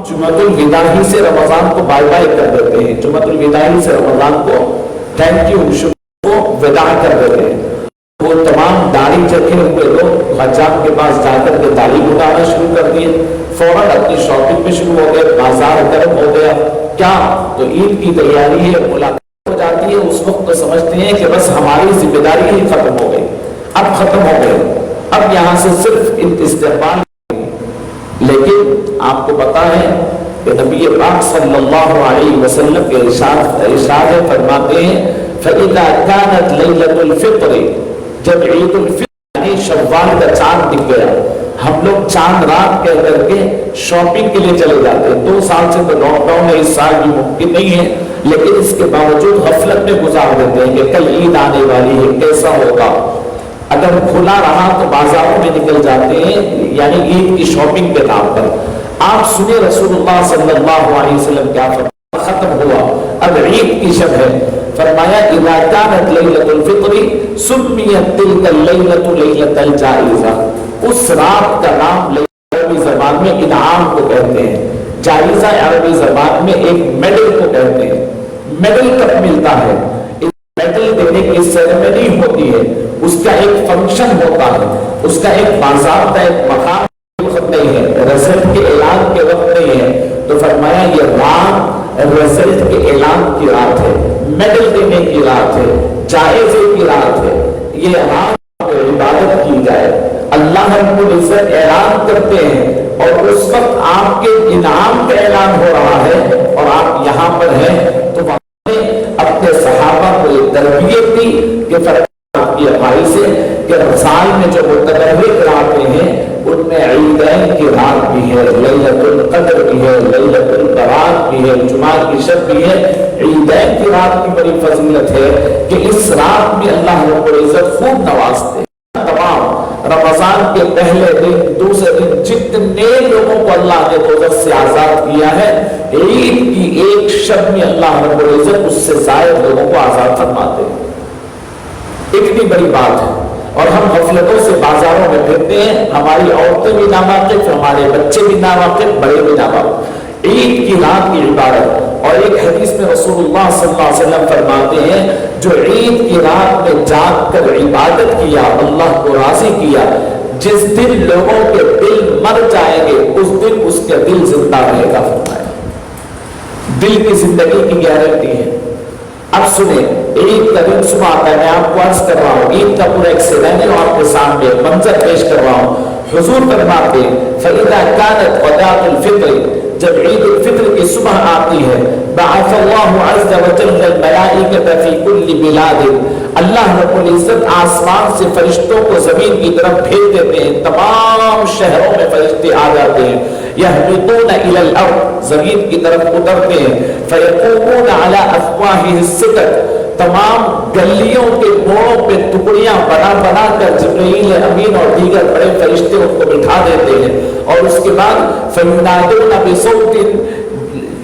جمعۃ الوداع ہی سے رمضان کو بائی بائی کر دیتے ہیں، جمعۃ الوداع ہی سے رمضان کو تھینک یو شکر کو وداع کر دیتے ہیں۔ وہ تمام داڑھی رکھے ہوئے لوگ حجام کے پاس جا کر کے داڑھی اڑانا شروع کر دیے، فوراً اپنی شاپنگ پہ شروع ہو گئے، بازار گرم ہو گیا۔ کیا تو عید کی تیاری ہے، ملاقات ہو جاتی ہے، اس وقت تو سمجھتے ہیں کہ بس ہماری ذمہ داری ہی ختم ہو گئی، اب ختم ہو گئی، اب یہاں سے صرف استقبال۔ لیکن آپ کو پتا ہے کہ نبی پاک صلی اللہ علیہ وسلم کے ارشاد فرماتے ہیں فَإِذَا كَانَتْ لَيْلَةُ الْفِطْرِ، جب عید الفطر یعنی شوال کا چاند دکھ گیا، ہم لوگ چاند رات کہہ کر کے شاپنگ کے لیے چلے جاتے ہیں۔ 2 سال سے تو لاک ڈاؤن ہے، اس سال بھی ممکن نہیں ہے، لیکن اس کے باوجود غفلت میں گزار دیتے ہیں کہ کل عید آنے والی ہے، کیسا ہوگا۔ اگر کھلا رہا تو بازاروں میں نکل جاتے ہیں، یعنی عید کی شاپنگ کے نام پر۔ آپ سنیں رسول اللہ صلی اللہ علیہ وسلم کیا فرمایا، ختم ہوا، اب عید کی شب ہے، فرمایا اذا كانت ليلة الفطر سميت تلك الليلة ليلة الجائزة، اس رات کا نام عربی زبان میں انعام کو کہتے ہیں، جائزہ عربی زبان میں ایک میڈل کو کہتے ہیں۔ میڈل کب ملتا ہے؟ میڈل دینے کی سیریمنی ہوتی ہے، اس کا ایک فنکشن ہوتا ہے، اس کا ایک باضابطہ ایک مقام وقت نہیں ہے، رزلٹ کے اعلان کے وقت نہیں ہے۔ تو فرمایا یہ رات رزلٹ کے اعلان کی رات ہے، میڈل دینے کی رات ہے، جائزے کی رات ہے، یہ رات عبادت کی جائے۔ اللہ رب العزت اعلان کرتے ہیں اور اس وقت آپ کے انعام کا اعلان ہو رہا ہے اور آپ یہاں پر ہیں، تو وہاں نے اپنے صحابہ کو یہ تربیت دی کہ فرمایا کی بھائی سے کہ رمضان میں جو متبرک راتیں ہیں ان میں عیدین کی رات بھی ہے، لیلۃ القدر بھی ہے، لیلۃ البرات بھی ہے، جمعہ کی شب بھی ہے۔ عیدین کی رات کی بڑی فضیلت ہے کہ اس رات میں اللہ رب العزت خوب نوازتے ہیں۔ تمام رمضان کے پہلے دن دوسرے دن جتنے لوگوں کو اللہ نے دوزخ سے آزاد کیا ہے، عید کی ایک شب میں اللہ رب العزت اس سے زائد لوگوں کو آزاد فرماتے ہیں۔ اتنی بڑی بات ہے، اور ہم غفلتوں سے بازاروں میں پھرتے ہیں، ہماری عورتیں بھی ناواقف، ہمارے بچے بھی ناواقف، بڑے بھی ناواقف۔ عید کی رات کی عبادت، اور ایک حدیث میں رسول اللہ صلی اللہ علیہ وسلم فرماتے ہیں جو عید کی رات میں جاگ کر عبادت کیا، اللہ کو راضی کیا، جس دن لوگوں کے دل مر جائیں گے اس دن اس کے دل زندہ رہے گا۔ فرمایا دل کی زندگی کی گارنٹی ہے۔ اب سنیں، عید کا دن صبح آتا ہے، میں آپ کو عرض کر رہا ہوں عید کا پورا ایک سینیریو آپ کے سامنے منظر پیش کر رہا ہوں۔ حضور فرماتے ہیں فَإِذَا كَانَتْ غَدَاةُ الْفِطْرِ، جب عید الفطر کی صبح آتی ہے، بَعَثَ اللَّهُ عَزَّ وَجَلَّ الْمَلَائِكَةَ فِي كُلِّ بِلَادٍ، اللہ رب العزت آسمان سے فرشتوں کو زمین کی طرف بھیج دیتے ہیں، تمام شہروں میں فرشتے آ جاتے ہیں، يَهْبِطُونَ إِلَى الْأَرْضِ، زمین کی طرف اترتے ہیں، فَيَقُومُونَ عَلَى أَفْوَاهِ السِّكَكِ، تمام گلیوں کے موڑوں پہ ٹکڑیاں بنا بنا کر جبرائیل امین اور دیگر بڑے فرشتے ان کو بٹھا دیتے ہیں، اور اس کے بعد فَيُنَادُونَ بِصَوْتٍ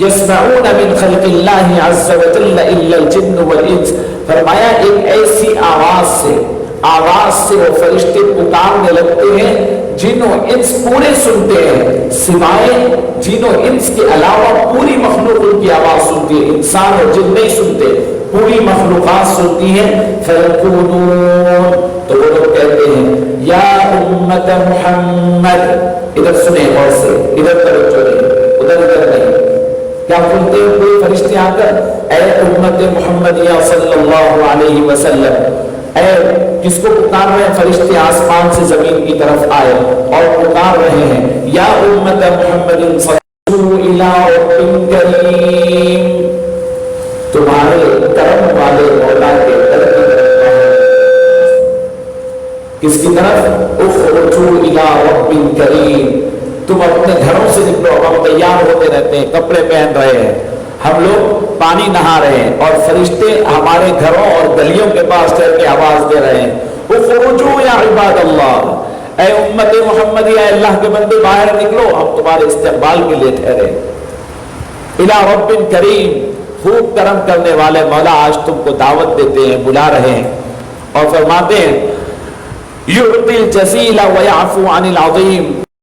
يَسْمَعُونَ مِنْ خَلْقِ اللَّهِ عَزَّ وَجَلَّ إِلَّا الْجِنُّ وَالْإِنسُ، فرمایا ایک ایسی آواز سے وہ فرشتے پکارنے لگتے ہیں جن و انس پورے سنتے ہیں، سوائے جن و انس کے علاوہ پوری مخلوق ان کی آواز سنتی ہے، انسان اور جن نہیں سنتے، پوری مخلوقات سنتی ہیں۔ فَيَقُولُونَ، تو وہ لوگ کہتے ہیں یا امت محمد، ادھر سنیں غور سے، ادھر توجہ نہیں، ادھر نہیں، کیا بولتے ہیں کوئی فرشتے آ کر اے امت محمدیہ صلی اللہ علیہ وسلم، اے کس کو پکار رہے ہیں؟ فرشتے آسمان سے زمین کی طرف آئے اور پکار رہے ہیں یا امت محمد صلو الی رب کریم، تمہارے کرم والے مولا کے در کی طرف، کس کی طرف؟ اخرجوا الی رب کریم، تم اپنے گھروں سے نکلو، ہم تیار ہوتے رہتے ہیں، کپڑے پہن رہے ہیں، ہم لوگ پانی نہا رہے ہیں اور فرشتے ہمارے گھروں اور گلیوں کے پاس ٹھہر کے آواز دے رہے ہیں اخرجوا یا عباد اللہ، اے امت محمدی، اے اللہ کے بندے باہر نکلو، ہم تمہارے استقبال کے لیے ٹھہرے۔ الی رب کریم، خوب کرم کرنے والے مولا آج تم کو دعوت دیتے ہیں، بلا رہے ہیں، اور فرماتے ہیں یعطی الجزیل ویعفو عن العظیم،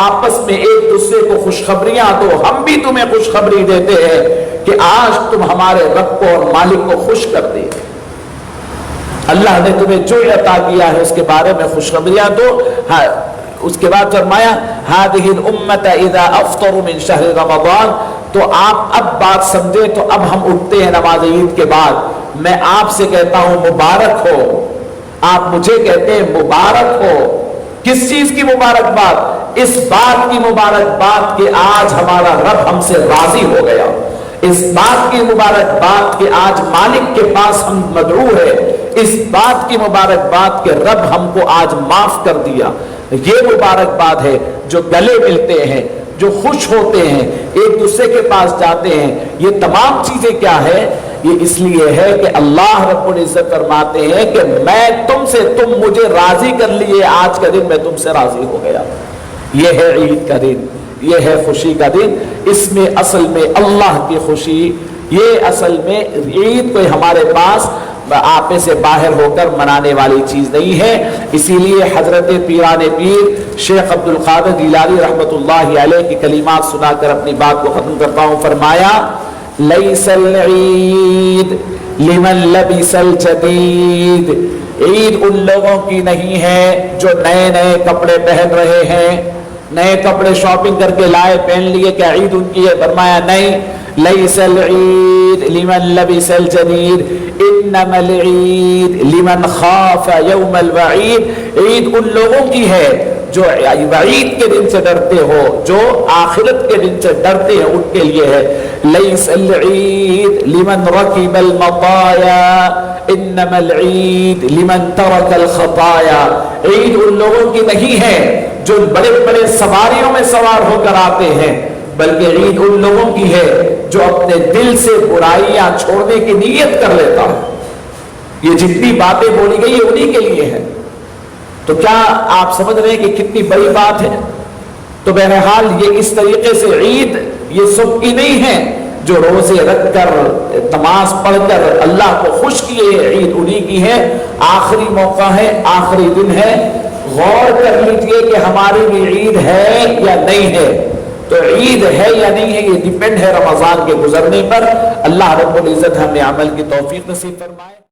آپس میں ایک دوسرے کو خوشخبریاں دو، ہم بھی تمہیں خوشخبری دیتے ہیں کہ آج تم ہمارے رب کو اور مالک کو خوش کر دے، اللہ نے تمہیں جو عطا کیا ہے اس کے بارے میں خوشخبریاں دو۔ ہاں اس کے بعد فرمایا هذه الامه اذا افطروا من شهر رمضان، تو آپ اب بات سمجھے تو اب ہم اٹھتے ہیں نماز عید کے بعد، میں آپ سے کہتا ہوں مبارک ہو، آپ مجھے کہتے ہیں مبارک ہو، کس چیز کی مبارکباد؟ اس بات کی مبارکباد کہ آج ہمارا رب ہم سے راضی ہو گیا، اس بات کی مبارکباد کہ آج مالک کے پاس ہم مدعو ہے، اس بات کی مبارکباد کہ رب ہم کو آج معاف کر دیا۔ یہ مبارکباد ہے جو گلے ملتے ہیں، جو خوش ہوتے ہیں، ایک دوسرے کے پاس جاتے ہیں۔ یہ تمام چیزیں کیا ہے؟ یہ اس لیے ہے کہ اللہ رب العزت فرماتے ہیں کہ میں تم سے، تم مجھے راضی کر لیے، آج کا دن میں تم سے راضی ہو گیا۔ یہ ہے عید کا دن، یہ ہے خوشی کا دن۔ اس میں اصل میں اللہ کی خوشی، یہ اصل میں عید کوئی ہمارے پاس آپے سے باہر ہو کر منانے والی چیز نہیں ہے۔ اسی لیے حضرت پیران پیر شیخ عبد القادر جیلانی رحمۃ اللہ علیہ کی کلمات سنا کر اپنی بات کو ختم کرتا ہوں۔ فرمایا لیس العید لمن لبس الجدید، عید ان لوگوں کی نہیں ہے جو نئے نئے کپڑے پہن رہے ہیں، نئے کپڑے شاپنگ کر کے لائے پہن لیے، کیا عید ان کی ہے؟ فرمایا نہیں، لیس العید لمن لبس الجدید انما العید لمن خاف یوم الوعید، عید ان لوگوں کی ہے جو وعید کے دن سے ڈرتے ہو، جو آخرت کے دن سے ڈرتے ہیں، ان کے لیے ہے۔ لیس العید لمن رکب المطایا انما العید لمن ترک الخطایا، عید ان لوگوں کی نہیں ہے جو بڑے بڑے سواریوں میں سوار ہو کر آتے ہیں، بلکہ عید ان لوگوں کی ہے جو اپنے دل سے برائیاں چھوڑنے کی نیت کر لیتا ہے۔ یہ جتنی باتیں بولی گئی یہ انہی کے لیے ہے۔ تو کیا آپ سمجھ رہے ہیں کہ کتنی بڑی بات ہے؟ تو بہرحال یہ اس طریقے سے عید یہ سب کی نہیں ہے جو روزے رکھ کر نماز پڑھ کر اللہ کو خوش کیے، عید انہی کی ہے۔ آخری موقع ہے، آخری دن ہے، غور کر لیجئے کہ ہماری بھی عید ہے یا نہیں ہے۔ تو عید ہے یا نہیں ہے یہ ڈیپینڈ ہے رمضان کے گزرنے پر۔ اللہ رب العزت ہمیں عمل کی توفیق نصیب فرمائے۔